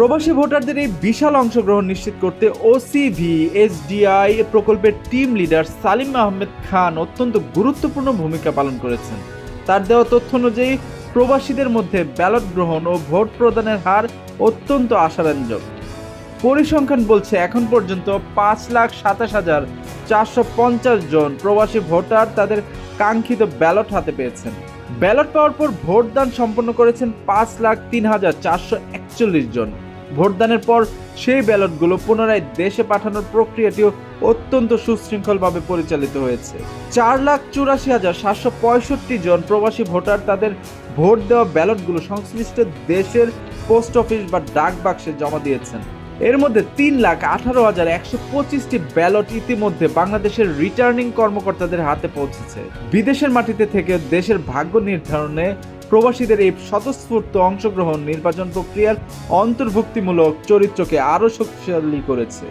প্রবাসী ভোটারদের এই বিশাল অংশগ্রহণ নিশ্চিত করতে ওসিভি এসডিআই প্রকল্পের টিম লিডার সালিম আহমেদ খান অত্যন্ত গুরুত্বপূর্ণ ভূমিকা পালন করেছেন। তার দেওয়া তথ্য অনুযায়ী প্রবাসীদের মধ্যে ব্যালট গ্রহণ ও ভোট প্রদানের হার অত্যন্ত আশাব্যঞ্জক। পরিসংখ্যান বলছে এখন পর্যন্ত 5,27,450 জন প্রবাসী ভোটার তাদের কাঙ্ক্ষিত ব্যালট হাতে পেয়েছেন। ব্যালট পাওয়ার পর ভোটদান সম্পন্ন করেছেন 5,03,441 জন। ভোটদানের পর সেই ব্যালটগুলো পুনরায় দেশে পাঠানোর প্রক্রিয়াটিও অত্যন্ত সুশৃঙ্খলভাবে পরিচালিত হয়েছে। 4,84,765 জন প্রবাসী ভোটার তাদের ভোট দেওয়া ব্যালটগুলো সংশ্লিষ্ট দেশের পোস্ট অফিস বা ডাক বাক্সে জমা দিয়েছেন। এর মধ্যে 3,18,125টি ব্যালট ইতিমধ্যে বাংলাদেশের রিটার্নিং কর্মকর্তাদের হাতে পৌঁছেছে। বিদেশের মাটিতে থেকে দেশের ভাগ্য নির্ধারণে প্রবাসীদের এই স্বতঃস্ফূর্ত অংশগ্রহণ নির্বাচন প্রক্রিয়ার অন্তর্ভুক্তিমূলক চরিত্রকে আরও শক্তিশালী করেছে।